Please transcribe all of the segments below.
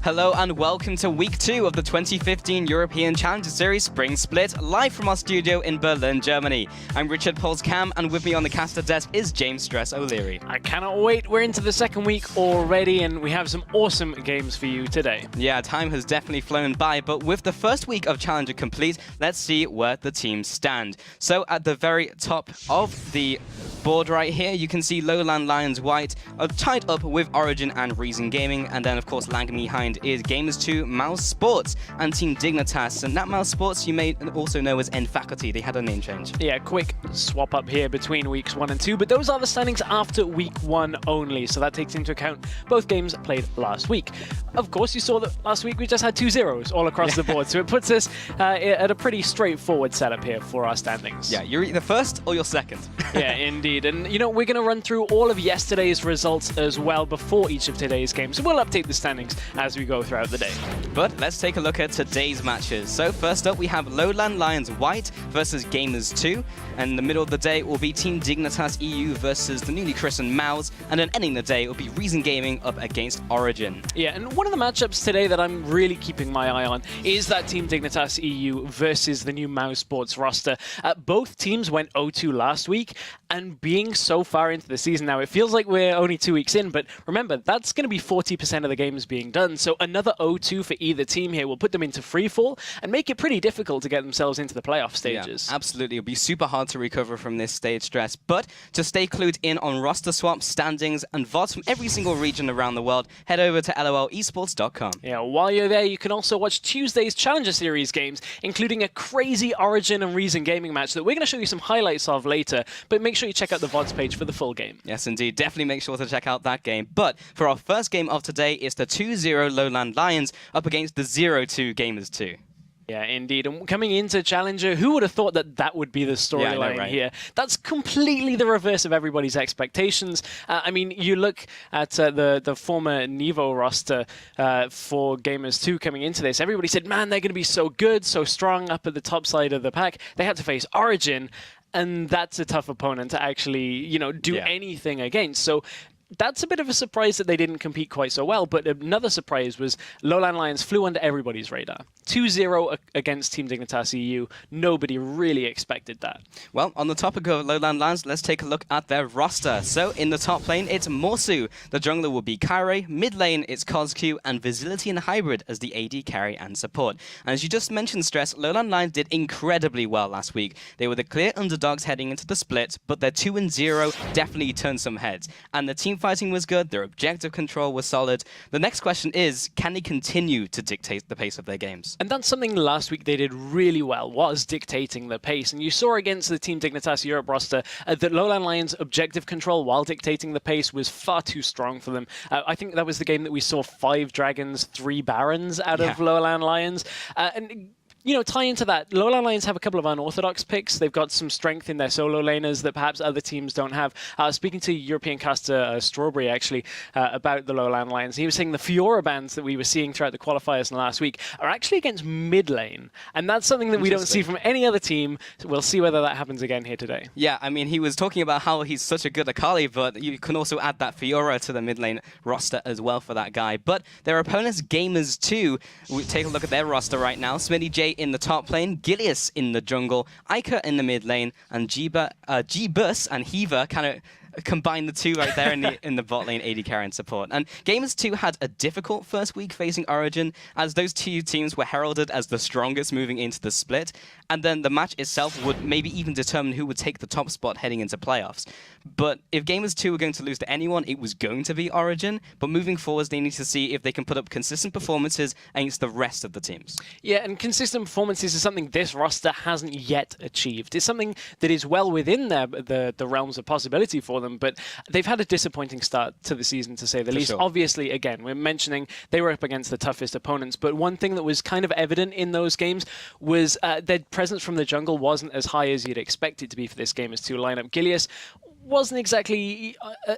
Hello and welcome to Week 2 of the 2015 European Challenger Series Spring Split, live from our studio in Berlin, Germany. I'm Richard Polscam, and with me on the caster desk is James Stress O'Leary. I cannot wait. We're into the second week already, and we have some awesome games for you today. Yeah, time has definitely flown by, but with the first week of Challenger complete, let's see where the teams stand. So at the very top of the board right here, you can see LowLandLions White are tied up with Origin and Reason Gaming, and then of course lagging behind is Gamers2, Mouse Sports, and Team Dignitas. And that Mouse Sports you may also know as N Faculty. They had a name change. Yeah, quick swap up here between weeks 1 and 2, but those are the standings after week 1 only, so that takes into account both games played last week. Of course, you saw that last week we just had 2 zeros all across the board, so it puts us at a pretty straightforward setup here for our standings. Yeah, you're either first or you're second. Yeah, indeed. And, you know, we're going to run through all of yesterday's results as well before each of today's games, so we'll update the standings as we go throughout the day. But let's take a look at today's matches. So first up, we have LowLandLions White versus Gamers2, and in the middle of the day will be Team Dignitas EU versus the newly christened Mouse, and then ending the day will be Reason Gaming up against Origin. Yeah, and one of the matchups today that I'm really keeping my eye on is that Team Dignitas EU versus the new Mouse Sports roster. Both teams went 0-2 last week, and being so far into the season now, it feels like we're only 2 weeks in, but remember, that's going to be 40% of the games being done, so another 0-2 for either team here will put them into freefall and make it pretty difficult to get themselves into the playoff stages. Yeah, absolutely. It'll be super hard to recover from this stage stress, but to stay clued in on roster swaps, standings, and VODs from every single region around the world, head over to LLLesports.com. Yeah, while you're there, you can also watch Tuesday's Challenger Series games, including a crazy Origin and Reason Gaming match that we're going to show you some highlights of later, but make sure you check out the VODs page for the full game. Yes, indeed. Definitely make sure to check out that game. But for our first game of today, it's the 2-0 LowLandLions up against the 0-2 Gamers2. Yeah, indeed. And coming into Challenger, who would have thought that that would be the storyline here? That's completely the reverse of everybody's expectations. I mean, you look at the former Nevo roster for Gamers2 coming into this. Everybody said, man, they're going to be so good, so strong up at the top side of the pack. They had to face Origin, and that's a tough opponent to actually, you know, do anything against. So that's a bit of a surprise that they didn't compete quite so well, but another surprise was LowLandLions flew under everybody's radar. 2-0 against Team Dignitas EU. Nobody really expected that. Well, on the topic of LowLandLions, let's take a look at their roster. So in the top lane, it's Morsu. The jungler will be Kairi. Mid lane, it's Cosq, and Visility and Hybrid as the AD carry and support. And as you just mentioned, Stress, LowLandLions did incredibly well last week. They were the clear underdogs heading into the split, but their 2-0 definitely turned some heads. And the team fighting was good, their objective control was solid. The next question is, can they continue to dictate the pace of their games? And that's something last week they did really well, was dictating the pace. And you saw against the Team Dignitas Europe roster that LowLandLions' objective control while dictating the pace was far too strong for them. I think that was the game that we saw 5 Dragons, 3 Barons out of LowLandLions. And you know, tie into that, LowLandLions have a couple of unorthodox picks. They've got some strength in their solo laners that perhaps other teams don't have. Speaking to European caster Strawberry, actually, about the LowLandLions, he was saying the Fiora bans that we were seeing throughout the qualifiers in the last week are actually against mid lane. And that's something that we don't see from any other team. So we'll see whether that happens again here today. Yeah, I mean, he was talking about how he's such a good Akali, but you can also add that Fiora to the mid lane roster as well for that guy. But their opponents, Gamers2, we take a look at their roster right now. Smitty J in the top lane, Gilius in the jungle, Ica in the mid lane, and G-Bus and Hiva kind of combine the two right there in the bot lane AD carry and support. And Gamers2 had a difficult first week facing Origin, as those two teams were heralded as the strongest moving into the split, and then the match itself would maybe even determine who would take the top spot heading into playoffs. But if Gamers2 were going to lose to anyone, it was going to be Origin, but moving forwards they need to see if they can put up consistent performances against the rest of the teams. Yeah, and consistent performances is something this roster hasn't yet achieved. It's something that is well within the realms of possibility for them, but they've had a disappointing start to the season, to say the least. Sure. Obviously, again, we're mentioning they were up against the toughest opponents, but one thing that was kind of evident in those games was their presence from the jungle wasn't as high as you'd expect it to be for this Gamers2 lineup. Gilius wasn't exactly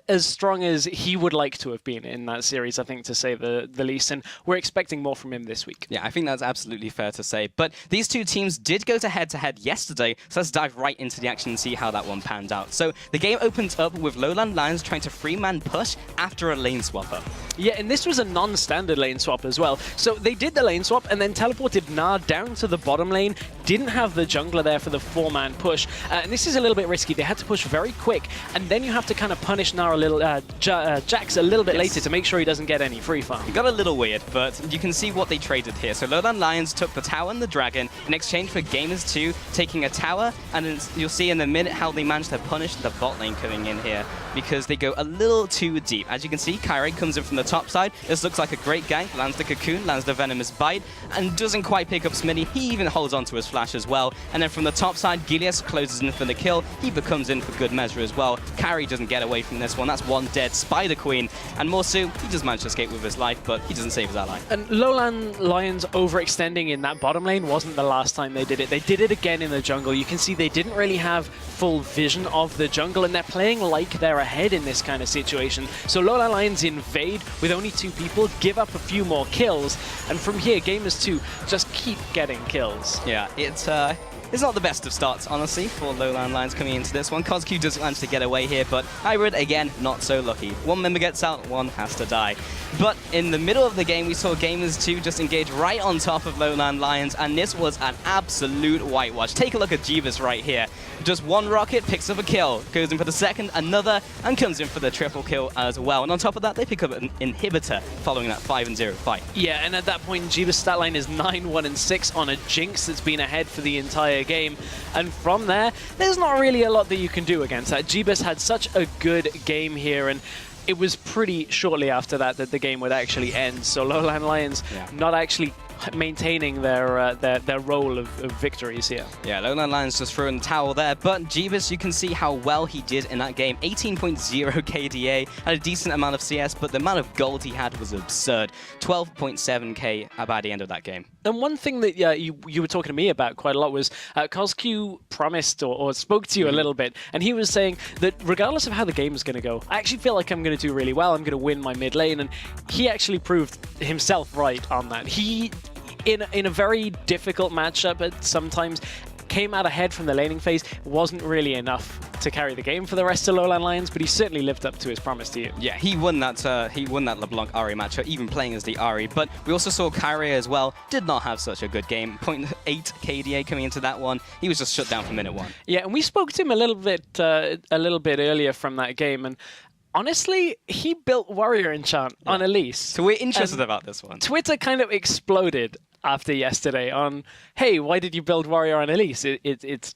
as strong as he would like to have been in that series, I think, to say the least. And we're expecting more from him this week. Yeah, I think that's absolutely fair to say. But these two teams did go to head-to-head yesterday, so let's dive right into the action and see how that one panned out. So the game opens up with LowLandLions trying to three-man push after a lane swapper. Yeah, and this was a non-standard lane swap as well. So they did the lane swap and then teleported Gnar down to the bottom lane, didn't have the jungler there for the four-man push. And this is a little bit risky. They had to push very quick, and then you have to kind of punish Gnar a little, Jax a little bit later to make sure he doesn't get any free farm. It got a little weird, but you can see what they traded here. So LowLandLions took the tower and the dragon in exchange for Gamers 2 taking a tower, and you'll see in a minute how they managed to punish the bot lane coming in here because they go a little too deep. As you can see, Kyrie comes in from the top side. This looks like a great gank, lands the cocoon, lands the venomous bite, and doesn't quite pick up Smitty. He even holds onto his flash as well. And then from the top side, Gilius closes in for the kill. He becomes in for good measure as well. Kyrie doesn't get away from this one. That's one dead Spider Queen. And Morsu, he just managed to escape with his life, but he doesn't save his ally. And LowLandLions overextending in that bottom lane wasn't the last time they did it. They did it again in the jungle. You can see they didn't really have full vision of the jungle, and they're playing like they're ahead in this kind of situation. So LowLandLions invade with only 2 people, give up a few more kills, and from here, Gamers 2 just keep getting kills. Yeah, it's not the best of starts, honestly, for LowLandLions coming into this one. CosQ does manage to get away here, but Hybrid, again, not so lucky. One member gets out, one has to die. But in the middle of the game, we saw Gamers 2 just engage right on top of LowLandLions, and this was an absolute whitewash. Take a look at Jeebus right here. Just one rocket, picks up a kill, goes in for the second, another, and comes in for the triple kill as well. And on top of that, they pick up an inhibitor following that 5-0 fight. Yeah, and at that point, Jeebus' stat line is 9-1-6 on a Jinx that's been ahead for the entire game. And from there, there's not really a lot that you can do against that. Jeebus had such a good game here, and it was pretty shortly after that that the game would actually end. So LowLandLions not actually maintaining their role of victories here. Yeah, LowLandLions just threw in the towel there, but Jeebus, you can see how well he did in that game. 18.0 KDA, had a decent amount of CS, but the amount of gold he had was absurd. 12.7k by the end of that game. And one thing that you were talking to me about quite a lot was CosQ promised or spoke to you a little bit, and he was saying that regardless of how the game is going to go, I actually feel like I'm going to do really well. I'm going to win my mid lane, and he actually proved himself right on that. He, in a very difficult matchup at sometimes, came out ahead from the laning phase. Wasn't really enough to carry the game for the rest of LowLandLions, but he certainly lived up to his promise to you. Yeah, he won that LeBlanc Ahri matchup, even playing as the Ahri. But we also saw Kyrie as well. Did not have such a good game. 0.8 KDA coming into that one. He was just shut down from minute 1. Yeah, and we spoke to him a little bit earlier from that game, and honestly, he built Warrior Enchant on Elise. So we're interested about this one. Twitter kind of exploded after yesterday on, hey, why did you build Warrior on Elise? It's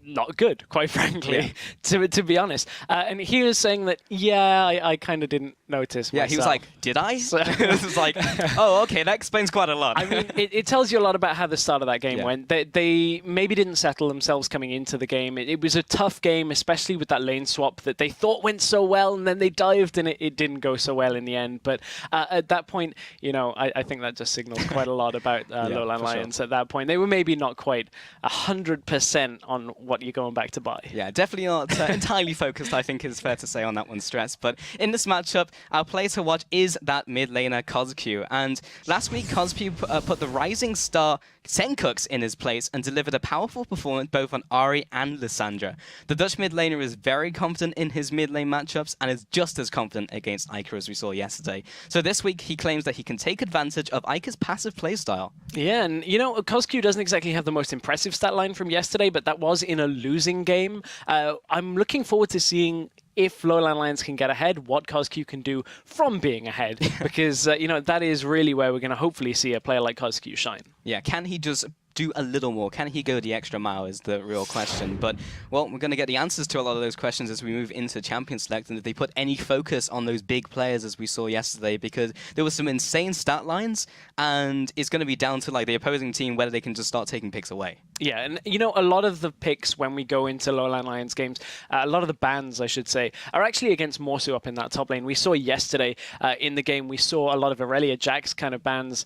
not good, quite frankly, to be honest. And he was saying that, I kind of didn't notice myself. He was like, did I? So it was like, oh, okay, that explains quite a lot. I mean, it tells you a lot about how the start of that game went. They maybe didn't settle themselves coming into the game. It was a tough game, especially with that lane swap that they thought went so well, and then they dived and it didn't go so well in the end. But at that point, I think that just signals quite a lot about LowLandLions. Sure. At that point, they were maybe not quite 100% on what you're going back to buy. Yeah, definitely not entirely focused, I think is fair to say on that one, Stress. But in this matchup, our player to watch is that mid laner CosQ. And last week, CosQ put the Rising Star Senkux in his place and delivered a powerful performance both on Ahri and Lissandra. The Dutch mid laner is very confident in his mid lane matchups and is just as confident against Iker as we saw yesterday. So this week, he claims that he can take advantage of Iker's passive playstyle. Yeah, and CosQ doesn't exactly have the most impressive stat line from yesterday, but that was in a losing game. I'm looking forward to seeing if LowLandLions can get ahead, what CosQ can do from being ahead, because that is really where we're going to hopefully see a player like CosQ shine. Yeah, can he just do a little more? Can he go the extra mile is the real question. But, well, we're going to get the answers to a lot of those questions as we move into Champion Select, and if they put any focus on those big players as we saw yesterday, because there was some insane stat lines, and it's going to be down to the opposing team whether they can just start taking picks away. Yeah, and a lot of the picks when we go into LowLandLions games, a lot of the bans, I should say, are actually against Morsu up in that top lane. We saw yesterday in the game, we saw a lot of Aurelia Jax kind of bans.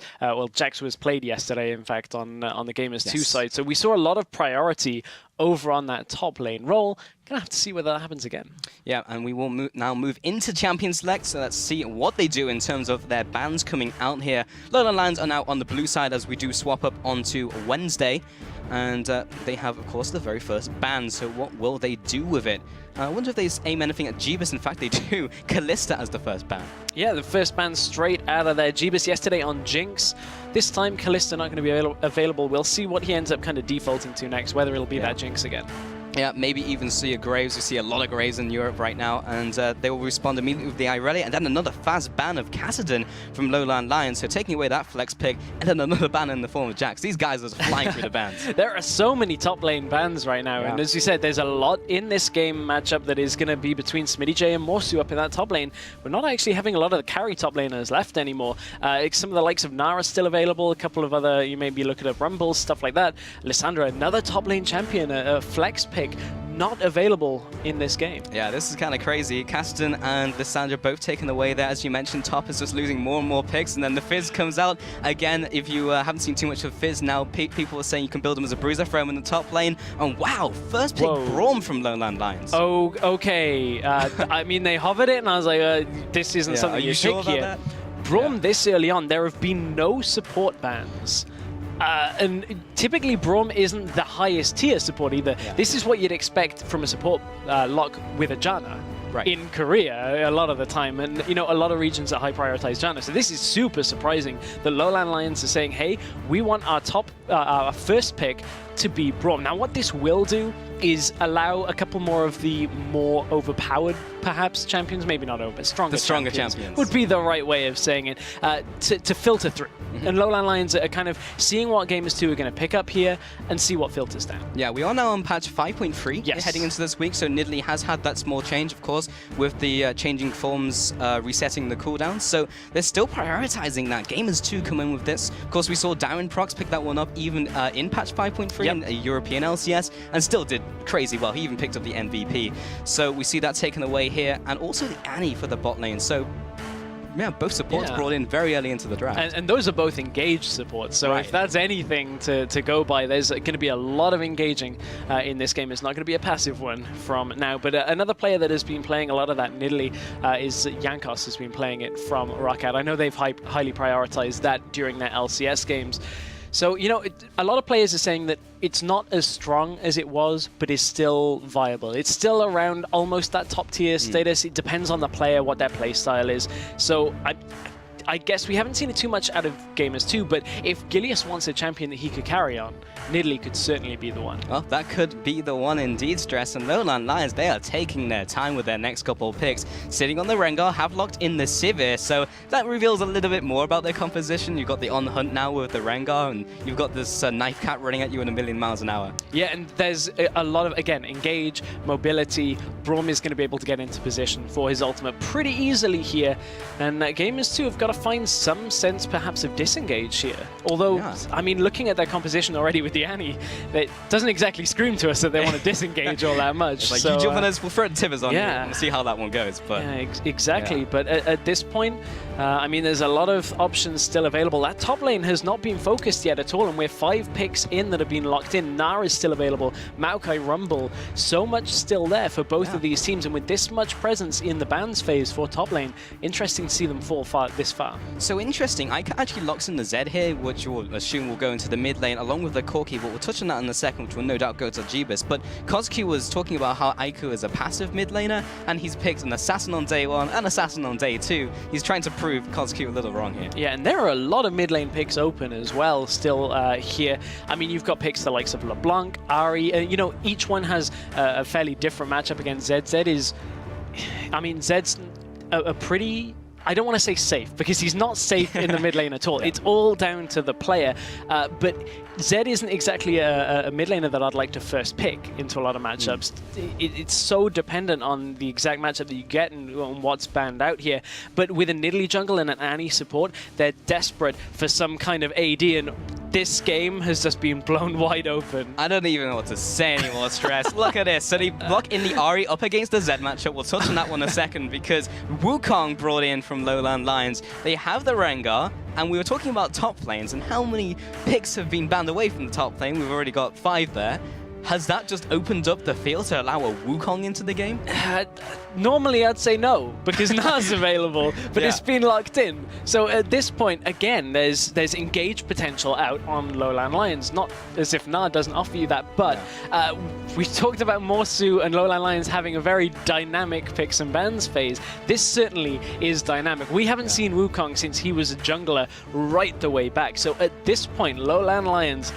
Jax was played yesterday, in fact, on the Gamers 2 side. So we saw a lot of priority over on that top lane role. Gonna have to see whether that happens again. Yeah, and we will now move into Champion Select, so let's see what they do in terms of their bans coming out here. LowLandLions are now on the blue side as we do swap up onto Wednesday, and they have, of course, the very first ban, so what will they do with it? I wonder if they aim anything at Jeebus. In fact, they do. Kalista as the first ban. Yeah, the first ban straight out of there. Jeebus yesterday on Jinx. This time, Kalista not going to be available. We'll see what he ends up kind of defaulting to next, whether it'll be that Jinx again. Yeah, maybe even see a Graves. We see a lot of Graves in Europe right now, and they will respond immediately with the Irelia, and then another fast ban of Kassadin from LowLandLions, so taking away that flex pick, and then another ban in the form of Jax. These guys are just flying through the bans. There are so many top lane bans right now, and as you said, there's a lot in this game matchup that is going to be between SmittyJ and Morsu up in that top lane. We're not actually having a lot of the carry top laners left anymore. Some of the likes of Nara still available, a couple of other, you may be looking at Rumbles, stuff like that. Lissandra, another top lane champion, a flex pick, not available in this game. Yeah, this is kind of crazy. Kassadin and Lissandra both taken away there. As you mentioned, top is just losing more and more picks, and then the Fizz comes out. Again, if you haven't seen too much of Fizz now, people are saying you can build him as a bruiser, throw him in the top lane, and wow, first pick Braum from LowLandLions. Oh, okay. I mean, they hovered it, and I was like, this isn't something you sure pick here. That? Braum this early on, there have been no support bans. And typically Braum isn't the highest tier support either. This is what you'd expect from a support lock with a Janna. In Korea a lot of the time, and you know, a lot of regions that high prioritize Janna. So this is super surprising that LowLandLions are saying, hey, we want our top our first pick to be Braum. Now what this will do is allow a couple more of the more overpowered, perhaps, champions, maybe not over, but stronger champions would be the right way of saying it, to filter through. And LowLandLions are kind of seeing what Gamers 2 are going to pick up here and see what filters down. Yeah, we are now on patch 5.3 heading into this week, so Nidalee has had that small change, of course, with the changing forms resetting the cooldowns, so they're still prioritizing that. Gamers 2 come in with this. Of course, we saw Darren Prox pick that one up even in patch 5.3 in a European LCS, and still did crazy well. He even picked up the MVP. So we see that taken away here, and also the Annie for the bot lane. So yeah, both supports brought in very early into the draft. And those are both engaged supports, so if that's anything to go by, there's going to be a lot of engaging in this game. It's not going to be a passive one from now. But another player that has been playing a lot of that Nidalee is Jankos, has been playing it from Rockout. I know they've highly prioritized that during their LCS games. So, you know, a lot of players are saying that it's not as strong as it was, but is still viable. It's still around almost that top tier status. It depends on the player, what their play style is. So I guess we haven't seen it too much out of Gamers 2, but if Gilius wants a champion that he could carry on, Nidalee could certainly be the one. Well, that could be the one indeed, Stress. And LowLandLions, they are taking their time with their next couple of picks. Sitting on the Rengar, have locked in the Sivir, so that reveals a little bit more about their composition. You've got the On Hunt now with the Rengar, and you've got this Knife Cat running at you in 1,000,000 miles an hour. Yeah, and there's a lot of, again, engage, mobility. Braum is going to be able to get into position for his ultimate pretty easily here. And Gamers 2 have got to find some sense, perhaps, of disengage here. Although, I mean, looking at their composition already with the Annie, it doesn't exactly scream to us that they want to disengage all that much. It's like, so, you jump on us, we'll throw Tivers on you and see how that one goes. But exactly. But at this point, I mean, there's a lot of options still available. That top lane has not been focused yet at all, and we're 5 picks in that have been locked in. Nara is still available. Maokai, Rumble, so much still there for both of these teams, and with this much presence in the bans phase for top lane, interesting to see them fall this far. So interesting. I actually locks in the Zed here, which we'll assume will go into the mid lane, along with the Corki, but we'll touch on that in a second, which will no doubt go to Jeebus. But Kozki was talking about how Aiku is a passive mid laner, and he's picked an Assassin on day 1 and Assassin on day 2. He's trying to prove Kozki a little wrong here. Yeah, and there are a lot of mid lane picks open as well still here. I mean, you've got picks the likes of LeBlanc, Ahri, you know, each one has a fairly different matchup against Zed. Zed is, I mean, Zed's a pretty, I don't want to say safe, because he's not safe in the mid lane at all. It's all down to the player. But Zed isn't exactly a mid laner that I'd like to first pick into a lot of matchups. It's so dependent on the exact matchup that you get and on what's banned out here. But with a Nidalee jungle and an Annie support, they're desperate for some kind of AD, and this game has just been blown wide open. I don't even know what to say anymore, Stress. Look at this. So they block in the Ahri up against the Zed matchup. We'll touch on that one in a second, because Wukong brought in from LowLandLions. They have the Rengar, and we were talking about top lanes and how many picks have been banned away from the top lane. We've already got 5 there. Has that just opened up the field to allow a Wukong into the game? Normally I'd say no, because Na's available, but Yeah. it's been locked in. So at this point, again, there's engage potential out on LowLandLions. Not as if Na doesn't offer you that, but we talked about Morsu and LowLandLions having a very dynamic picks and bans phase. This certainly is dynamic. We haven't seen Wukong since he was a jungler right the way back. So at this point, LowLandLions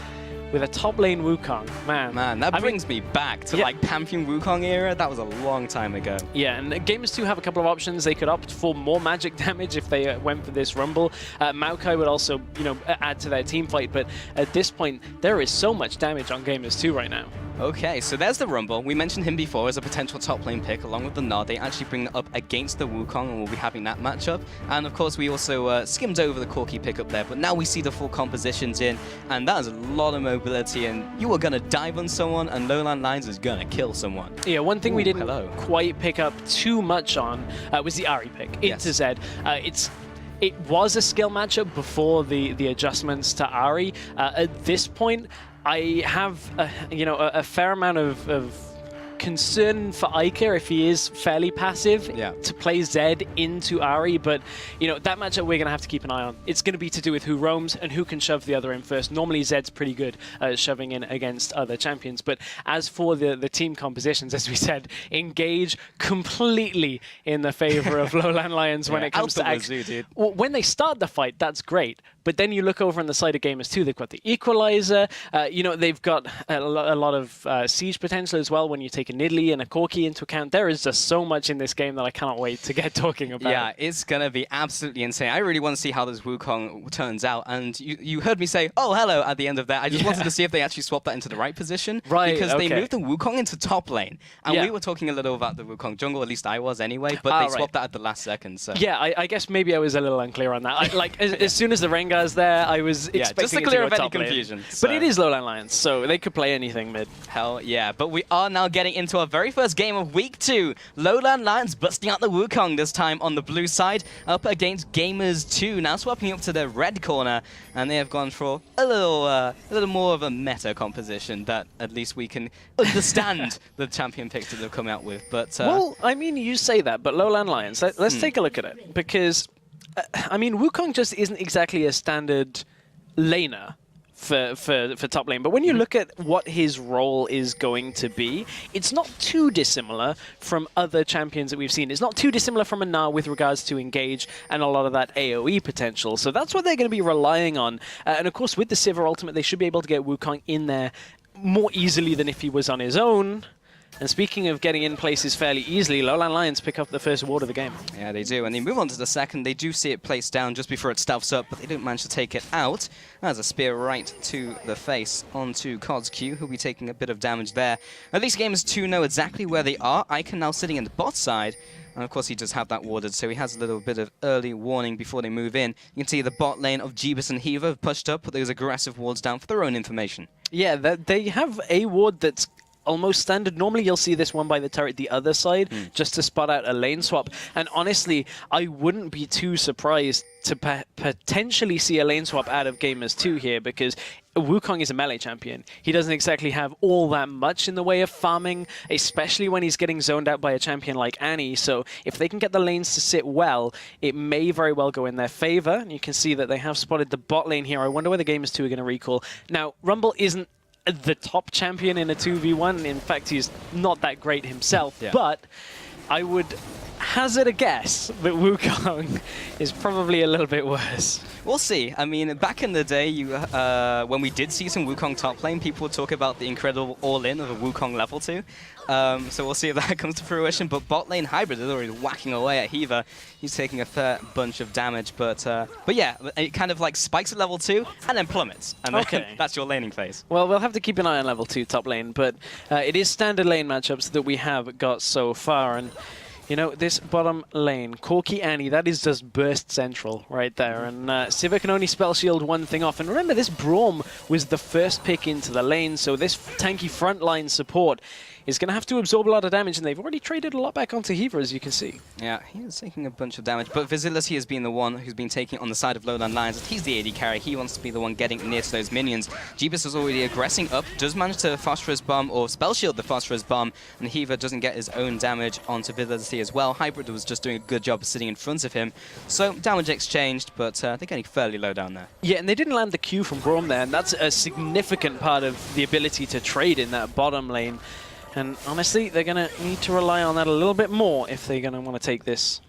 with a top lane Wukong, man. That brings me back to like Pantheon Wukong era. That was a long time ago. Yeah, and Gamers 2 have a couple of options. They could opt for more magic damage if they went for this Rumble. Maokai would also, add to their team fight, but at this point, there is so much damage on Gamers 2 right now. Okay, so there's the Rumble. We mentioned him before as a potential top lane pick, along with the Nod. They actually bring it up against the Wukong, and we'll be having that matchup. And of course, we also skimmed over the Corki pick up there, but now we see the full compositions in, and that is a lot of mobility, and you are going to dive on someone, and LowLandLions is going to kill someone. Yeah, one thing we didn't hello. quite pick up too much on was the Ahri pick into Zed. It was a skill matchup before the adjustments to Ahri. At this point, I have a fair amount of concern for Iker if he is fairly passive to play Zed into Ahri, but that matchup we're going to have to keep an eye on. It's going to be to do with who roams and who can shove the other in first. Normally Zed's pretty good at shoving in against other champions, but as for the team compositions, as we said, engage completely in the favor of LowLandLions when it comes to when they start the fight, that's great, but then you look over on the side of Gamers 2, they've got the Equalizer, they've got a lot of siege potential as well when you take a Nidalee and a Corki into account. There is just so much in this game that I cannot wait to get talking about. Yeah, it's going to be absolutely insane. I really want to see how this Wukong turns out. And you heard me say, oh, hello, at the end of that. I just wanted to see if they actually swapped that into the right position. Right, because they moved the Wukong into top lane. And we were talking a little about the Wukong jungle, at least I was anyway, but they swapped that at the last second. So. Yeah, I guess maybe I was a little unclear on that. as soon as the Rengar's there, I was expecting just to clear up any confusion. So. But it is LowLandLions, so they could play anything mid. Hell yeah. But we are now getting into our very first game of Week 2. LowLandLions busting out the Wukong this time on the blue side, up against Gamers 2. Now swapping up to the red corner, and they have gone for a little more of a meta composition that at least we can understand the champion picks that they've come out with. But well, I mean, you say that, but LowLandLions, let's take a look at it, because Wukong just isn't exactly a standard laner for top lane, but when you look at what his role is going to be, it's not too dissimilar from other champions that we've seen. It's not too dissimilar from a Na with regards to engage and a lot of that AoE potential. So that's what they're going to be relying on. And of course, with the Sivir ultimate, they should be able to get Wukong in there more easily than if he was on his own. And speaking of getting in places fairly easily, LowLandLions pick up the first ward of the game. Yeah, they do. And they move on to the second. They do see it placed down just before it stuffs up, but they don't manage to take it out. That's a spear right to the face onto Cod's Q, who'll be taking a bit of damage there. At least Gamers 2 know exactly where they are. Icon now sitting in the bot side. And of course, he does have that warded, so he has a little bit of early warning before they move in. You can see the bot lane of Jeebus and Heaver have pushed up, put those aggressive wards down for their own information. Yeah, they have a ward that's almost standard. Normally you'll see this one by the turret the other side just to spot out a lane swap. And honestly, I wouldn't be too surprised to potentially see a lane swap out of Gamers 2 here, because Wukong is a melee champion. He doesn't exactly have all that much in the way of farming, especially when he's getting zoned out by a champion like Annie. So if they can get the lanes to sit well, it may very well go in their favor. And you can see that they have spotted the bot lane here. I wonder whether Gamers 2 are going to recall. Now, Rumble isn't the top champion in a 2v1. In fact, he's not that great himself, but I would hazard a guess that Wukong is probably a little bit worse. We'll see. I mean, back in the day, when we did see some Wukong top lane, people would talk about the incredible all-in of a Wukong level 2. So we'll see if that comes to fruition. But bot lane Hybrid is already whacking away at Heaver. He's taking a fair bunch of damage. But yeah, it kind of like spikes at level 2 and then plummets. And then that's your laning phase. Well, we'll have to keep an eye on level 2 top lane. But it is standard lane matchups that we have got so far. And You know, this bottom lane, Corki Annie, that is just burst central right there. And Sivir can only spell shield one thing off. And remember, this Braum was the first pick into the lane, so this tanky frontline support is going to have to absorb a lot of damage, and they've already traded a lot back onto Hiva, as you can see. Yeah, he is taking a bunch of damage, but Visibility has been the one who's been taking on the side of LowLandLions. He's the AD carry. He wants to be the one getting near to those minions. Jeebus is already aggressing up, does manage to Phosphorus Bomb or Spell Shield the Phosphorus Bomb, and Hiva doesn't get his own damage onto Visibility as well. Hybrid was just doing a good job of sitting in front of him. So damage exchanged, but they're getting fairly low down there. Yeah, and they didn't land the Q from Braum there, and that's a significant part of the ability to trade in that bottom lane. And honestly, they're going to need to rely on that a little bit more if they're going to want to take this.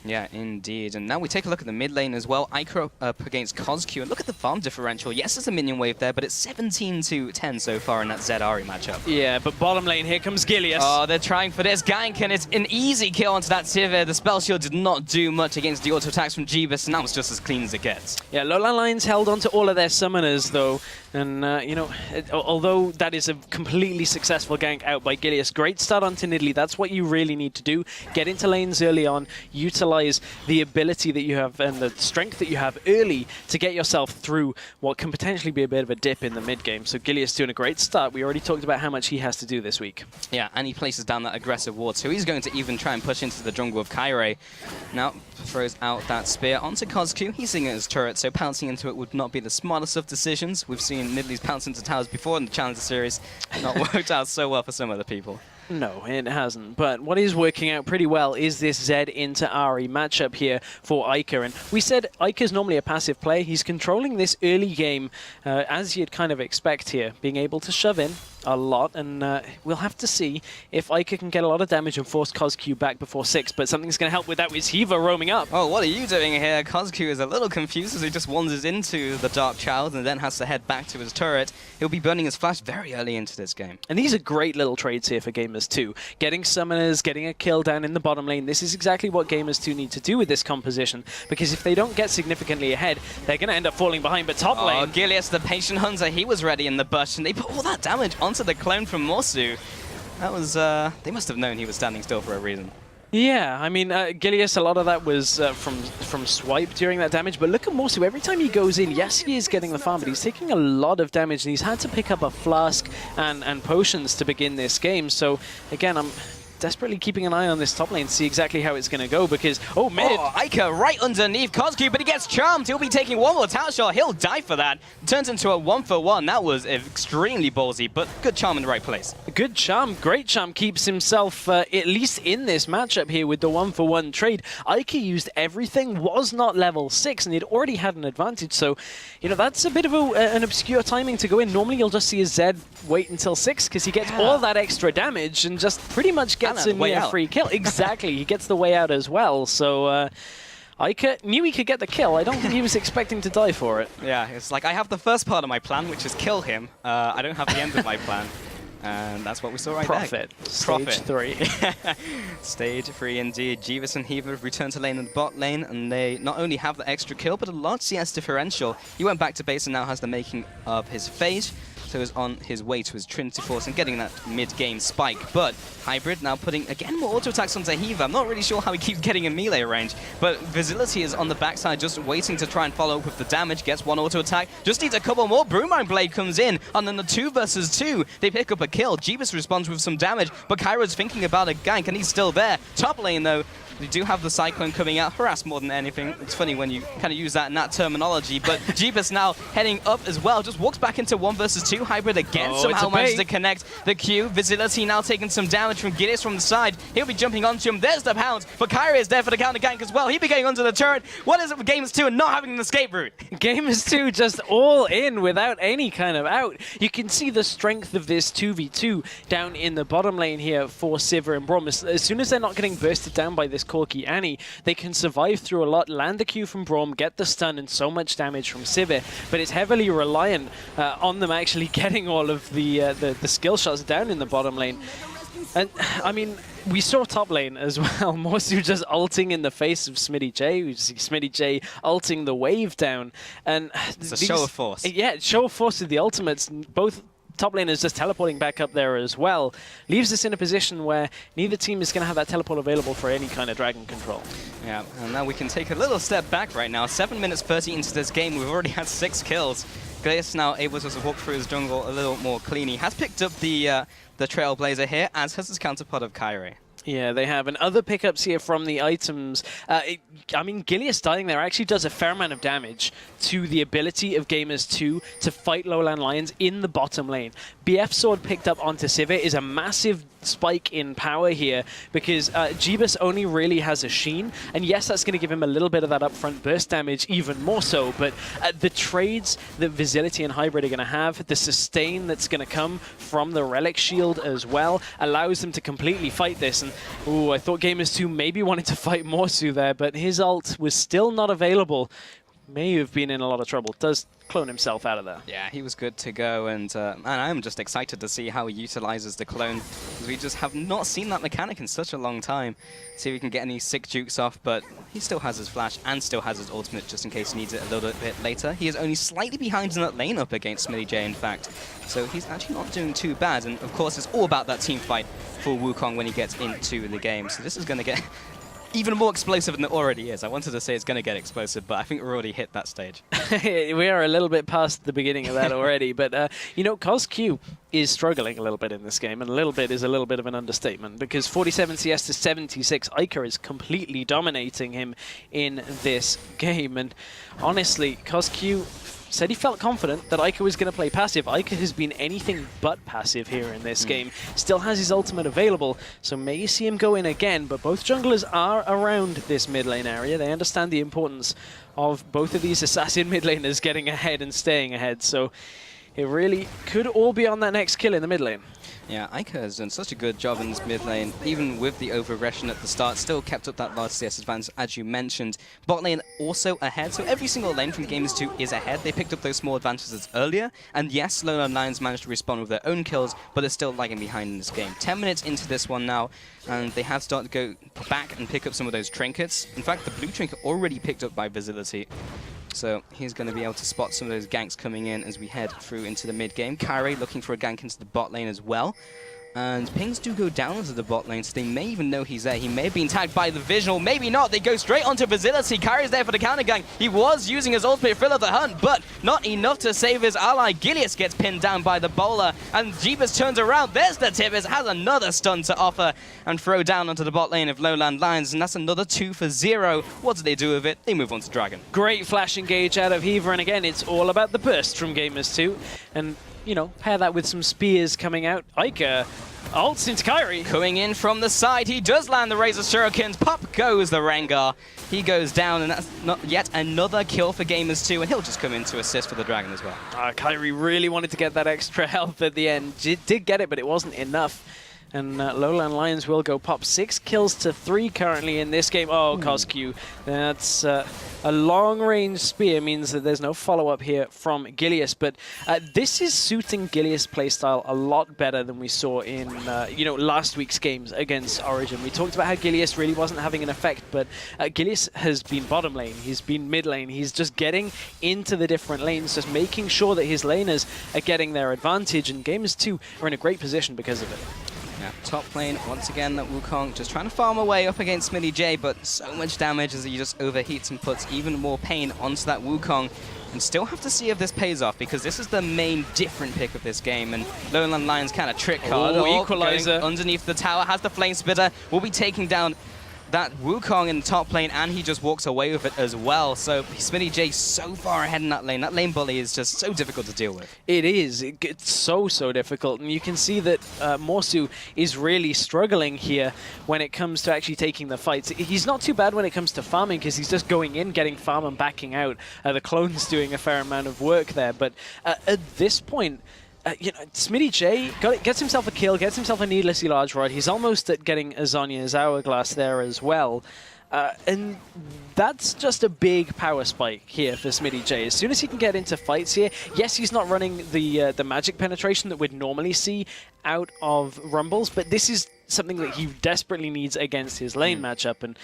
Yeah, indeed. And now we take a look at the mid lane as well. Iker up against CosQ, and look at the farm differential. Yes, there's a minion wave there, but it's 17 to 10 so far in that Zed-Ahri matchup. Yeah, but bottom lane, here comes Gilius. Oh, they're trying for this gank, and it's an easy kill onto that Sivir. The spell shield did not do much against the auto attacks from Jeebus, and that was just as clean as it gets. Yeah, LowLandLions held onto all of their summoners, though. And, you know, although that is a completely successful gank out by Gilius, great start onto Nidalee. That's what you really need to do. Get into lanes early on, utilize the ability that you have and the strength that you have early to get yourself through what can potentially be a bit of a dip in the mid game. So Gilius doing a great start. We already talked about how much he has to do this week. Yeah, and he places down that aggressive ward, so he's going to even try and push into the jungle of Kairi. Now, throws out that spear onto CosQ. He's seeing it as turret, so pouncing into it would not be the smartest of decisions. We've seen Nidalee's pounce into towers before in the Challenger Series. Not worked out so well for some other people. No, it hasn't. But what is working out pretty well is this Zed into Ahri matchup here for Iker. And we said Iker's normally a passive play. He's controlling this early game as you'd kind of expect here, being able to shove in a lot, and we'll have to see if Iker can get a lot of damage and force CosQ back before 6, but something's going to help with that with Hiva roaming up. Oh, what are you doing here? CosQ is a little confused as he just wanders into the Dark Child and then has to head back to his turret. He'll be burning his flash very early into this game. And these are great little trades here for Gamers 2. Getting summoners, getting a kill down in the bottom lane, this is exactly what Gamers 2 need to do with this composition, because if they don't get significantly ahead, they're going to end up falling behind. But top lane... Oh, Gilius, the patient hunter, he was ready in the bush, and they put all that damage onto the clone from Morsu. That was, they must have known he was standing still for a reason. Yeah, I mean, Gilius, a lot of that was from swipe during that damage, but look at Morsu. Every time he goes in, yes, he is getting the farm, but he's taking a lot of damage, and he's had to pick up a flask and potions to begin this game. So, again, I'm desperately keeping an eye on this top lane to see exactly how it's going to go, because, oh, mid! Oh, Iker right underneath CosQ, but he gets charmed. He'll be taking one more tower shot. He'll die for that. Turns into a 1-for-1. That was extremely ballsy, but good charm in the right place. Good charm, great charm, keeps himself at least in this matchup here with the 1-for-1 trade. Iker used everything, was not level 6, and he'd already had an advantage, so, you know, that's a bit of an obscure timing to go in. Normally you'll just see a Zed wait until 6, because he gets all that extra damage and just pretty much gets a near free kill. Exactly, he gets the way out as well, so Iker knew he could get the kill. I don't think he was expecting to die for it. Yeah, it's like, I have the first part of my plan, which is kill him. I don't have the end of my plan. And that's what we saw right there. Stage 3. Stage 3 indeed. Jeebus and Hiva have returned to lane in the bot lane, and they not only have the extra kill, but a large CS differential. He went back to base and now has the making of his phase. So is on his way to his Trinity Force and getting that mid-game spike. But Hybrid now putting, again, more auto-attacks onto Hiva. I'm not really sure how he keeps getting in melee range, but Visibility is on the backside just waiting to try and follow up with the damage. Gets one auto-attack, just needs a couple more. Brewmine Blade comes in, and then the 2 versus 2, they pick up a kill. Jeebus responds with some damage, but Kairo's thinking about a gank, and he's still there. Top lane, though, you do have the Cyclone coming out, harass more than anything. It's funny when you kind of use that in that terminology, but Jeebus now heading up as well, just walks back into 1 versus 2. Hybrid again somehow manages to connect the Q. Visibility now taking some damage from Gilius from the side. He'll be jumping onto him. There's the pounce, but Kairi is there for the counter gank as well. He'll be going onto the turret. What is it with Gamers 2 and not having an escape route? Gamers 2 just all in without any kind of out. You can see the strength of this 2v2 down in the bottom lane here for Sivir and Braum. As soon as they're not getting bursted down by this Corki Annie, they can survive through a lot, land the Q from Braum, get the stun and so much damage from Sivir, but it's heavily reliant on them actually getting all of the skill shots down in the bottom lane. And, I mean, we saw top lane as well. Morsu just ulting in the face of Smitty J. We see Smitty J ulting the wave down. And it's a show of force. Yeah, show of force with the ultimates. Both top lane is just teleporting back up there as well, leaves us in a position where neither team is going to have that teleport available for any kind of dragon control. Yeah, and now we can take a little step back right now. 7 minutes 30 into this game, we've already had 6 kills. Gleus now able to walk through his jungle a little more clean. He has picked up the Trailblazer here, as has his counterpart of Kyrie. Yeah, they have. And other pickups here from the items. I mean, Gilius dying there actually does a fair amount of damage to the ability of Gamers 2 to fight LowLandLions in the bottom lane. BF Sword picked up onto Sivir is a massive spike in power here because Jeebus only really has a Sheen, and yes, that's going to give him a little bit of that upfront burst damage, even more so, but the trades that Visility and Hybrid are going to have, the sustain that's going to come from the Relic Shield as well, allows them to completely fight this. And ooh, I thought Gamers 2 maybe wanted to fight Morsu there, but his ult was still not available. May have been in a lot of trouble. Does clone himself out of there. Yeah, he was good to go, and I'm just excited to see how he utilizes the clone, because we just have not seen that mechanic in such a long time. See if we can get any sick jukes off, but he still has his flash and still has his ultimate just in case he needs it a little bit later. He is only slightly behind in that lane up against Smitty J, in fact, so he's actually not doing too bad, and of course it's all about that team fight for Wukong when he gets into the game, so this is going to get even more explosive than it already is. I wanted to say it's going to get explosive, but I think we're already hit that stage. We are a little bit past the beginning of that already, but you know, CosQ is struggling a little bit in this game, and a little bit is a little bit of an understatement, because 47 CS to 76, Iker is completely dominating him in this game, and honestly, CosQ said he felt confident that Iker was going to play passive. Iker has been anything but passive here in this game. Still has his ultimate available, so may you see him go in again, but both junglers are around this mid lane area. They understand the importance of both of these assassin mid laners getting ahead and staying ahead, so it really could all be on that next kill in the mid lane. Yeah, Iker has done such a good job in this mid lane, even with the over-aggression at the start, still kept up that large CS advantage, as you mentioned. Bot lane also ahead, so every single lane from Gamers 2 is ahead. They picked up those small advantages earlier, and yes, LowLandLions managed to respond with their own kills, but they're still lagging behind in this game. 10 minutes into this one now, and they have started to go back and pick up some of those trinkets. In fact, the blue trinket already picked up by Visility. So he's going to be able to spot some of those ganks coming in as we head through into the mid-game. Kyrie looking for a gank into the bot lane as well. And pings do go down into the bot lane, so they may even know he's there. He may have been tagged by the visual, maybe not. They go straight onto Visility. Kyrie's there for the counter gank. He was using his ultimate fill of the hunt, but not enough to save his ally. Gilius gets pinned down by the bowler, and Jeebus turns around. There's the Tibbers, has another stun to offer, and throw down onto the bot lane of LowLandLions, and that's another 2 for 0. What do they do with it? They move on to Dragon. Great flash engage out of Heaver, and again, it's all about the burst from Gamers 2. And, you know, pair that with some spears coming out. Iker ults into Kyrie. Coming in from the side, he does land the Razor Shurikens. Pop goes the Rengar. He goes down, and that's not yet another kill for Gamers 2, and he'll just come in to assist for the Dragon as well. Kyrie really wanted to get that extra health at the end. Did get it, but it wasn't enough. And LowLandLions will go pop. 6 kills to 3 currently in this game. Oh, CosQ. That's a long-range spear, means that there's no follow-up here from Gilius. But this is suiting Gilius' playstyle a lot better than we saw in you know, last week's games against Origin. We talked about how Gilius really wasn't having an effect, but Gilius has been bottom lane. He's been mid lane. He's just getting into the different lanes, just making sure that his laners are getting their advantage. And Gamers 2 are in a great position because of it. Yeah, top lane, once again, that Wukong just trying to farm away up against Smitty J, but so much damage as he just overheats and puts even more pain onto that Wukong. And still have to see if this pays off, because this is the main different pick of this game, and LowLandLions kind of trick card. Equalizer. Underneath the tower, has the Flame Spitter, will be taking down that Wukong in the top lane, and he just walks away with it as well. So Smitty J so far ahead in that lane. That lane bully is just so difficult to deal with. It is. It's so difficult. And you can see that Morsu is really struggling here when it comes to actually taking the fights. He's not too bad when it comes to farming, because he's just going in, getting farm and backing out. The clone's doing a fair amount of work there. But at this point, you know, Smitty J gets himself a kill, gets himself a needlessly large rod. He's almost at getting Azonia's hourglass there as well. And that's just a big power spike here for Smitty J. As soon as he can get into fights here, yes, he's not running the magic penetration that we'd normally see out of Rumbles, but this is something that he desperately needs against his lane matchup. And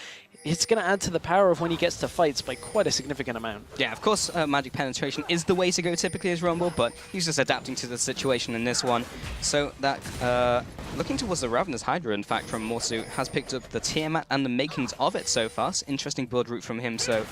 it's going to add to the power of when he gets to fights by quite a significant amount. Yeah, of course, magic penetration is the way to go typically as Rumble, but he's just adapting to the situation in this one. So that, looking towards the Ravenous Hydra, in fact, from Morsu, has picked up the Tiamat and the makings of it so far. Interesting build route from him, so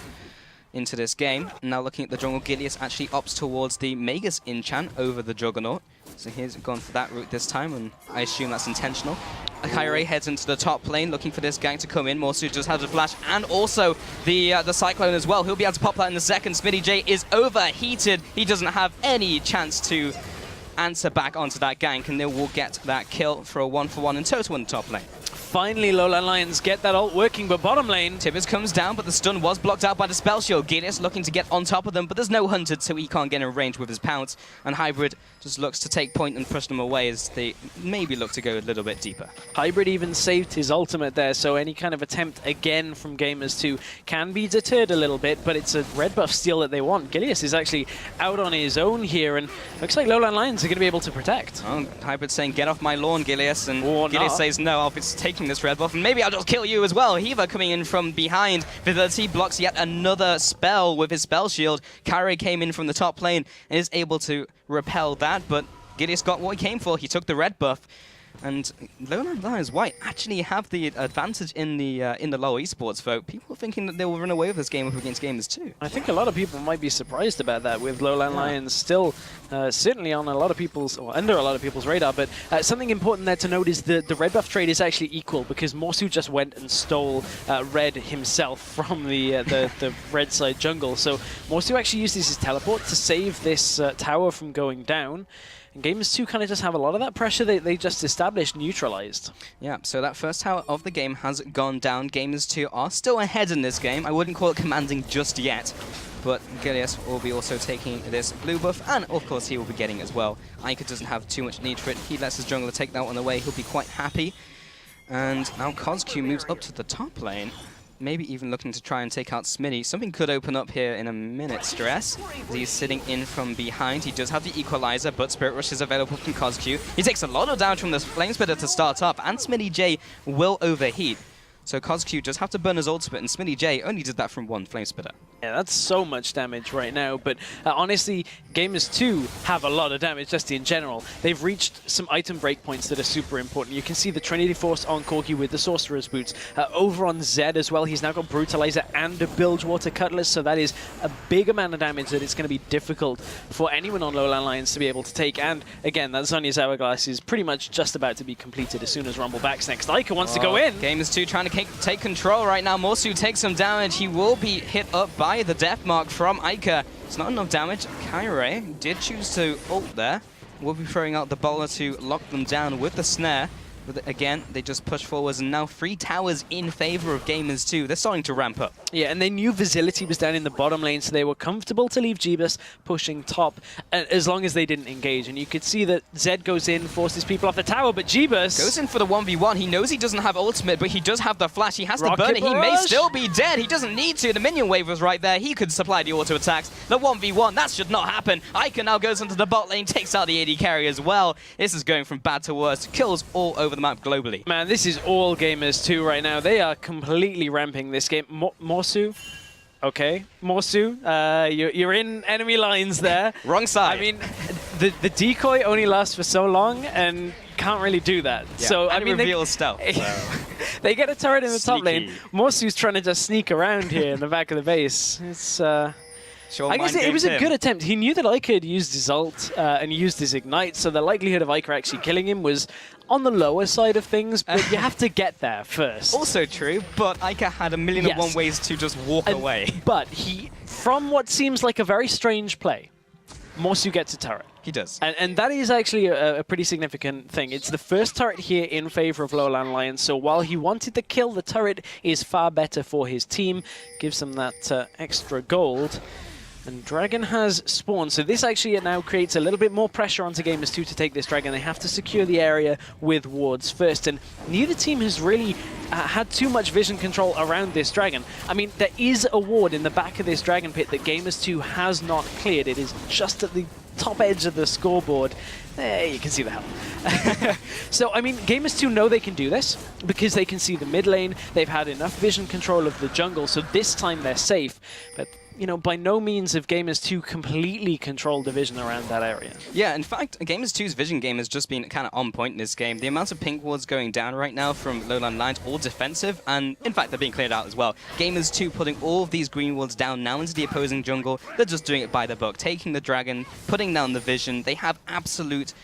into this game. Now looking at the jungle, Gilius actually opts towards the Magus enchant over the Juggernaut. So he's gone for that route this time, and I assume that's intentional. Kyrie heads into the top lane, looking for this gang to come in. Morsu just has a flash, and also the Cyclone as well. He'll be able to pop that in a second. Smitty J is overheated. He doesn't have any chance to answer back onto that gank, and they will get that kill for a 1-for-1 in total in the top lane. Finally, LowLandLions get that ult working, but bottom lane... Tibbers comes down, but the stun was blocked out by the spell shield. Gilius looking to get on top of them, but there's no hunted, so he can't get in range with his pounce. And Hybrid just looks to take point and push them away as they maybe look to go a little bit deeper. Hybrid even saved his ultimate there, so any kind of attempt again from Gamers 2 can be deterred a little bit, but it's a red buff steal that they want. Gilius is actually out on his own here, and looks like LowLandLions are going to be able to protect. Oh, Hybrid saying, get off my lawn, Gilius, and Or Gilius not. says, no, I'll be taking this red buff, and maybe I'll just kill you as well. Hiva coming in from behind. Vitality blocks yet another spell with his spell shield. Kyrie came in from the top lane and is able to repel that, but Gilius got what he came for. He took the red buff. And LowLandLions White actually have the advantage in the lower esports vote. People are thinking that they will run away with this game up against Gamers 2. I think a lot of people might be surprised about that, with LowLandLions still certainly on a lot of people's, or under a lot of people's radar. But something important there to note is that the red buff trade is actually equal, because Morsu just went and stole red himself from the red side jungle. So Morsu actually uses his teleport to save this tower from going down. And Gamers 2 kind of just have a lot of that pressure they just established neutralized. Yeah, so that first tower of the game has gone down. Gamers 2 are still ahead in this game. I wouldn't call it commanding just yet, but Gilius will be also taking this blue buff, and of course he will be getting it as well. Ica doesn't have too much need for it. He lets his jungler take that one away. He'll be quite happy. And now Kozq moves up to the top lane. Maybe even looking to try and take out Smitty. Something could open up here in a minute, Stress. He's sitting in from behind. He does have the Equalizer, but Spirit Rush is available from Kozq. He takes a lot of damage from the Flame Spitter to start up, and Smitty J will overheat. So Kozq just have to burn his ultimate, and Smitty J only did that from one Flame Spitter. Yeah, that's so much damage right now, but honestly, Gamers 2 have a lot of damage just in general. They've reached some item breakpoints that are super important. You can see the Trinity Force on Corgi with the Sorcerer's Boots. Over on Zed as well, he's now got Brutalizer and a Bilgewater Cutlass, so that is a big amount of damage that it's going to be difficult for anyone on LowLandLions to be able to take. And again, that Zhonya's Hourglass is pretty much just about to be completed as soon as Rumble backs next. Ica wants to go in. Gamers 2 trying to take control right now. Morsu takes some damage. He will be hit up by the death mark from Ica. It's not enough damage. Kyrie did choose to ult there. We'll be throwing out the bowler to lock them down with the snare. But again, they just push forwards, and now 3 towers in favor of Gamers 2. They're starting to ramp up. Yeah, and they knew Visility was down in the bottom lane, so they were comfortable to leave Jeebus pushing top as long as they didn't engage. And you could see that Zed goes in, forces people off the tower, but Jeebus goes in for the 1v1. He knows he doesn't have ultimate, but he does have the flash. He has to burn it. He may still be dead. He doesn't need to. The minion wave was right there. He could supply the auto attacks. The 1v1, that should not happen. Ica now goes into the bot lane, takes out the AD carry as well. This is going from bad to worse. Kills all over the map globally. Man, this is all Gamers 2 right now. They are completely ramping this game. Morsu. Okay, Morsu, you're in enemy lines there. Wrong side. I mean, the decoy only lasts for so long and can't really do do that. Yeah. So and I mean, reveals stealth. They get a turret in the top lane. Sneaky. Morsu's trying to just sneak around here in the back of the base. It's Sure, I guess it was a good attempt. He knew that Ica had used his ult and used his ignite, so the likelihood of Ica actually killing him was on the lower side of things, but you have to get there first. Also true, but Ica had a million and one ways to just walk away. But he, from what seems like a very strange play, Morsu gets a turret. He does. And that is actually a pretty significant thing. It's the first turret here in favor of LowLandLions, so while he wanted the kill, the turret is far better for his team, gives them that extra gold. And Dragon has spawned, so this actually now creates a little bit more pressure onto Gamers 2 to take this Dragon. They have to secure the area with wards first, and neither team has really had too much vision control around this Dragon. I mean, there is a ward in the back of this Dragon pit that Gamers 2 has not cleared. It is just at the top edge of the scoreboard. There, you can see the help. So, I mean, Gamers 2 know they can do this because they can see the mid lane. They've had enough vision control of the jungle, so this time they're safe. But, you know, by no means have Gamers 2 completely controlled the vision around that area. Yeah, in fact, Gamers 2's vision game has just been kind of on point in this game. The amount of pink wards going down right now from LowLandLions, all defensive, and in fact, they're being cleared out as well. Gamers 2 putting all of these green wards down now into the opposing jungle. They're just doing it by the book, taking the dragon, putting down the vision. They have an absolute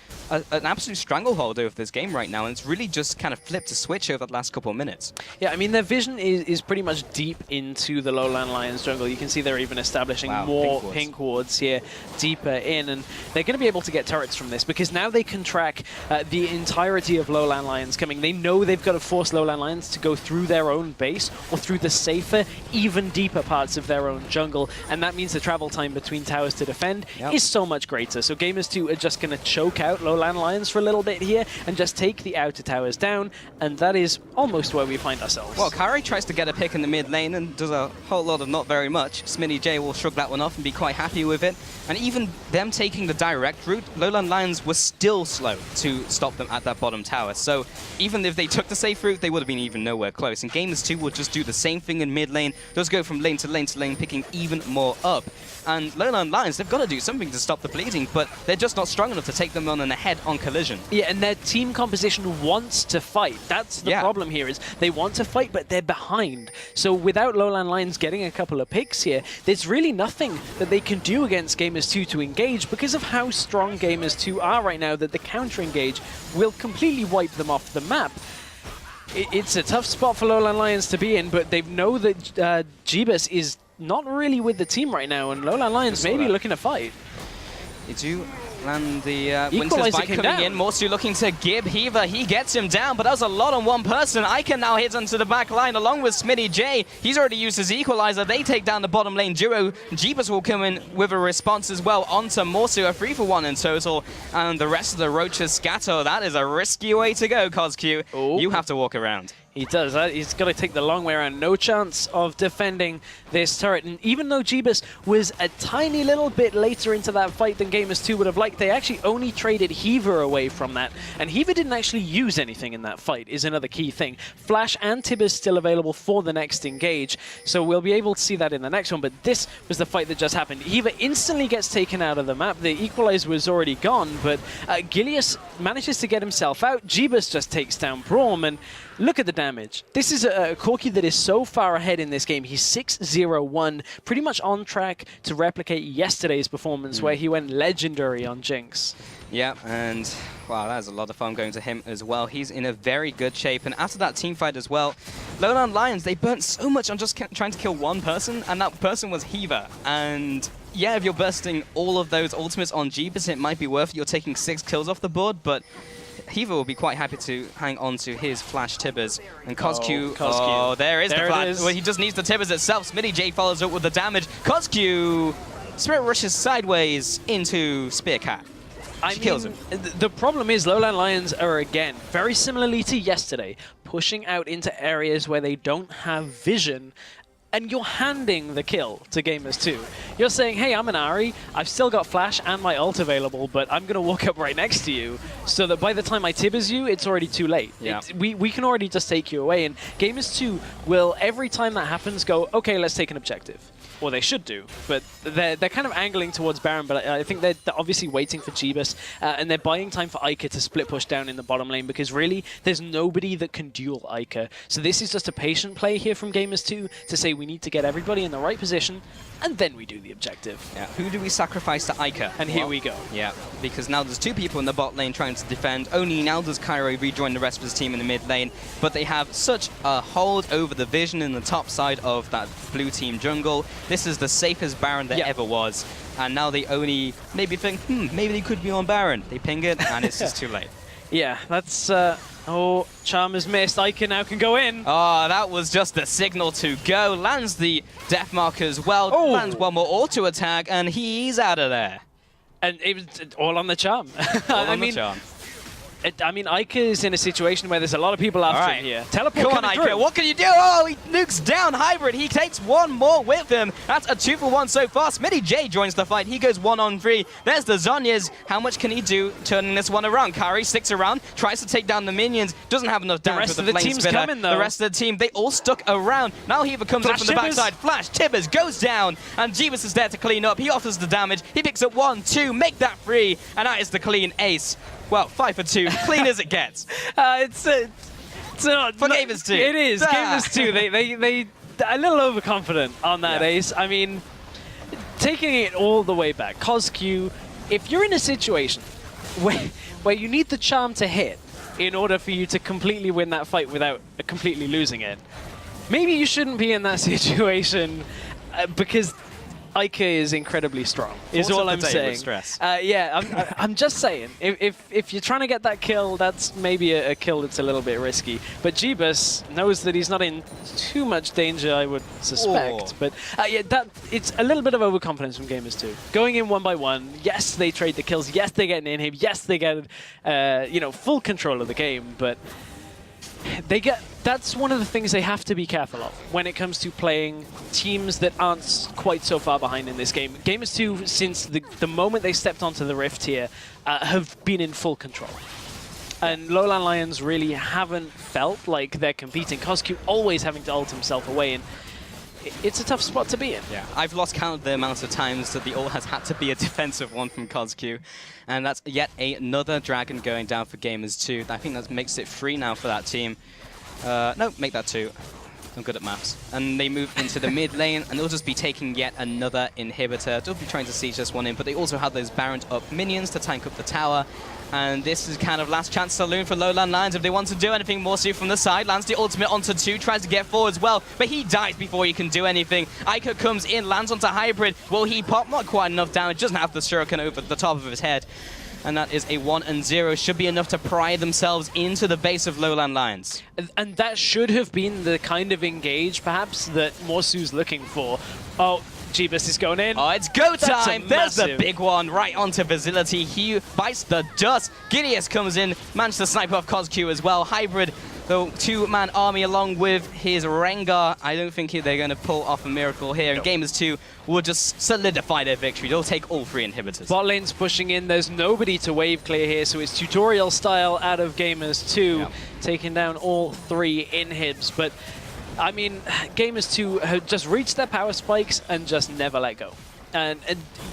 stranglehold over this game right now, and it's really just kind of flipped a switch over the last couple of minutes. Yeah, I mean, their vision is pretty much deep into the LowLandLions jungle. You can see they're even establishing more pink wards here deeper in, and they're going to be able to get turrets from this because now they can track the entirety of LowLandLions coming. They know they've got to force LowLandLions to go through their own base or through the safer, even deeper parts of their own jungle, and that means the travel time between towers to defend is so much greater. So Gamers 2 are just going to choke out LowLandLions for a little bit here and just take the outer towers down, and that is almost where we find ourselves. Well, Kari tries to get a pick in the mid lane and does a whole lot of not very much. Smitty J will shrug that one off and be quite happy with it. And even them taking the direct route, LowLandLions was still slow to stop them at that bottom tower. So even if they took the safe route, they would have been even nowhere close. And Gamers 2 will just do the same thing in mid lane, just go from lane to lane to lane, picking even more up. And LowLandLions, they've got to do something to stop the bleeding, but they're just not strong enough to take them on in a head-on collision. Yeah, and their team composition wants to fight. That's the problem here, is they want to fight, but they're behind. So without LowLandLions getting a couple of picks here, there's really nothing that they can do against Gamers 2 to engage because of how strong Gamers 2 are right now, that the counter-engage will completely wipe them off the map. It's a tough spot for LowLandLions to be in, but they know that Jeebus is not really with the team right now, and LowLandLions may be looking to fight. They do land the Winter's Bite coming in. Morsu looking to Gib Heaver. He gets him down, but that was a lot on one person. Ica now hits onto the back line along with Smitty J. He's already used his equalizer. They take down the bottom lane duo. Jeebus will come in with a response as well onto Morsu. A 3-for-1 in total. And the rest of the Roaches scatter. That is a risky way to go, CosQ. Oh. You have to walk around. He does. He's got to take the long way around. No chance of defending this turret. And even though Jeebus was a tiny little bit later into that fight than Gamers 2 would have liked, they actually only traded Heaver away from that. And Heaver didn't actually use anything in that fight, is another key thing. Flash and Tibbers still available for the next engage, so we'll be able to see that in the next one. But this was the fight that just happened. Heaver instantly gets taken out of the map. The equalizer was already gone, but Gilius manages to get himself out. Jeebus just takes down Braum, and look at the damage. This is a Corki that is so far ahead in this game. He's 6-0-1, pretty much on track to replicate yesterday's performance where he went legendary on Jinx. Yeah, and wow, that was a lot of fun going to him as well. He's in a very good shape, and after that team fight as well, LowLandLions, they burnt so much on just trying to kill one person, and that person was Heaver. And yeah, if you're bursting all of those ultimates on Jeebus, it might be worth it. You're taking 6 kills off the board, but Heaver will be quite happy to hang on to his Flash Tibbers. And CosQ, oh, there is the Flash. Well, he just needs the Tibbers itself. Smitty J follows up with the damage. CosQ Spirit rushes sideways into Spearcat. She kills him. The problem is LowLandLions are, again, very similarly to yesterday, pushing out into areas where they don't have vision, and you're handing the kill to Gamers 2. You're saying, hey, I'm an Ahri, I've still got Flash and my ult available, but I'm going to walk up right next to you, so that by the time I Tibbers you, it's already too late. Yeah. We can already just take you away, and Gamers 2 will, every time that happens, go, okay, let's take an objective. Or they should do, but they're kind of angling towards Baron, but I think they're obviously waiting for Jeebus, and they're buying time for Ica to split push down in the bottom lane, because really, there's nobody that can duel Ica. So this is just a patient play here from Gamers 2 to say we need to get everybody in the right position, and then we do the objective. Yeah. Who do we sacrifice to Ica? And here we go. Yeah, because now there's 2 people in the bot lane trying to defend. Only now does Cairo rejoin the rest of his team in the mid lane, but they have such a hold over the vision in the top side of that blue team jungle. This is the safest Baron there ever was, and now they only maybe think, maybe they could be on Baron. They ping it, and it's just too late. Yeah, that's... oh, Charm is missed. Ica now can go in. Oh, that was just the signal to go. Lands the death mark as well. Oh. Lands one more auto attack, and he's out of there. And it was all on the Charm. All on the Charm. I mean, Ica is in a situation where there's a lot of people after him here. Teleport Come on, coming Ica. through. What can you do? Oh, he nukes down Hybrid. He takes one more with him. That's a 2-for-1 so far. Smitty J joins the fight. He goes 1-on-3. There's the Zhonya's. How much can he do turning this one around? Kari sticks around, tries to take down the minions. Doesn't have enough damage with the flame team's spitter. coming, though. The rest of the team, they all stuck around. Now Heaver comes in from the backside. Flash, Tibbers goes down, and Jeebus is there to clean up. He offers the damage. He picks up 1, 2, make that 3, and that is the clean ace. Well, 5 for 2, clean as it gets. It's not for Gamers 2. It is Gamers 2. They a little overconfident on that ace. I mean, taking it all the way back, CosQ, if you're in a situation where you need the charm to hit in order for you to completely win that fight without completely losing it, maybe you shouldn't be in that situation because Ica is incredibly strong, is all I'm saying. Yeah, I'm just saying, if you're trying to get that kill, that's maybe a kill that's a little bit risky. But Jeebus knows that he's not in too much danger, I would suspect. But yeah, it's a little bit of overconfidence from Gamers 2. Going in 1 by 1, yes, they trade the kills, yes, they get an inhib, yes, they get full control of the game, but that's one of the things they have to be careful of when it comes to playing teams that aren't quite so far behind in this game. Gamers 2, since the moment they stepped onto the Rift here, have been in full control. And LowLandLions really haven't felt like they're competing. CosQ always having to ult himself away, and it's a tough spot to be in. Yeah, I've lost count of the amount of times that the ult has had to be a defensive one from CosQ. And that's yet another Dragon going down for Gamers 2. I think that makes it 3 now for that team. No, make that 2. I'm good at maths. And they move into the mid lane, and they'll just be taking yet another inhibitor. They'll be trying to siege this one in, but they also have those Baroned up minions to tank up the tower. And this is kind of last chance saloon for LowLandLions if they want to do anything. More so from the side, lands the ultimate onto 2, tries to get forward as well, but he dies before he can do anything. Ica comes in, lands onto Hybrid. Will he pop? Not quite enough damage, doesn't have the shuriken over the top of his head. And that is a 1-0. Should be enough to pry themselves into the base of LowLandLions. And that should have been the kind of engage, perhaps, that Morsu's looking for. Oh, Jeebus is going in. Oh, it's go time. There's the big one right onto Facility. He bites the dust. Gideus comes in, managed to snipe off CosQ as well. Hybrid, the 2-man army along with his Rengar. I don't think they're going to pull off a miracle here. And Gamers 2 will just solidify their victory. They'll take all 3 inhibitors. Bot lane's pushing in. There's nobody to wave clear here, so it's tutorial style out of Gamers 2, taking down all 3 inhibs. But I mean, Gamers 2 have just reached their power spikes and just never let go. And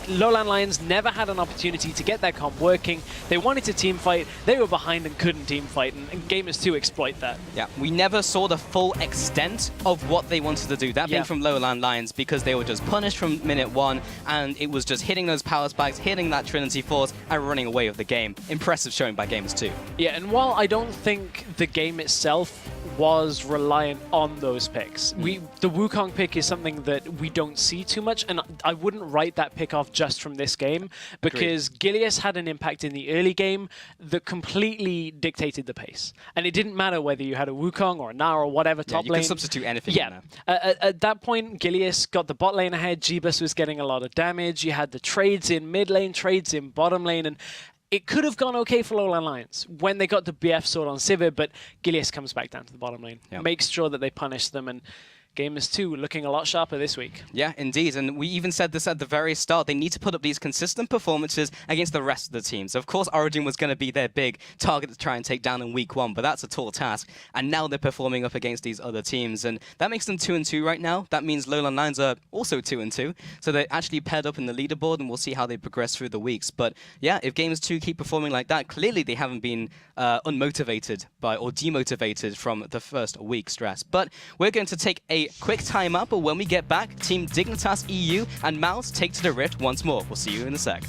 LowLandLions never had an opportunity to get their comp working. They wanted to team fight, they were behind and couldn't team fight, and Gamers 2 exploit that. Yeah, we never saw the full extent of what they wanted to do. That being from LowLandLions, because they were just punished from minute 1, and it was just hitting those power spikes, hitting that Trinity Force, and running away with the game. Impressive showing by Gamers 2. Yeah, and while I don't think the game itself was reliant on those picks, the Wukong pick is something that we don't see too much, and I wouldn't write that pick off just from this game, because Gileas had an impact in the early game that completely dictated the pace. And it didn't matter whether you had a Wukong or a Nara or whatever top lane. You can substitute anything. Yeah. At that point, Gileas got the bot lane ahead. Jeebus was getting a lot of damage. You had the trades in mid lane, trades in bottom lane, and it could have gone okay for LowLandLions when they got the BF sword on Sivir, but Gileas comes back down to the bottom lane, makes sure that they punish them, and Gamers 2 looking a lot sharper this week. Yeah, indeed. And we even said this at the very start. They need to put up these consistent performances against the rest of the teams. Of course, Origin was going to be their big target to try and take down in week 1, but that's a tall task. And now they're performing up against these other teams. And that makes them 2-2 right now. That means LowLandLions are also 2-2. So they're actually paired up in the leaderboard, and we'll see how they progress through the weeks. But yeah, if Gamers 2 keep performing like that, clearly they haven't been unmotivated by or demotivated from the first week stress. But we're going to take a quick time out, but when we get back, Team Dignitas EU and Mouse take to the Rift once more. We'll see you in a sec.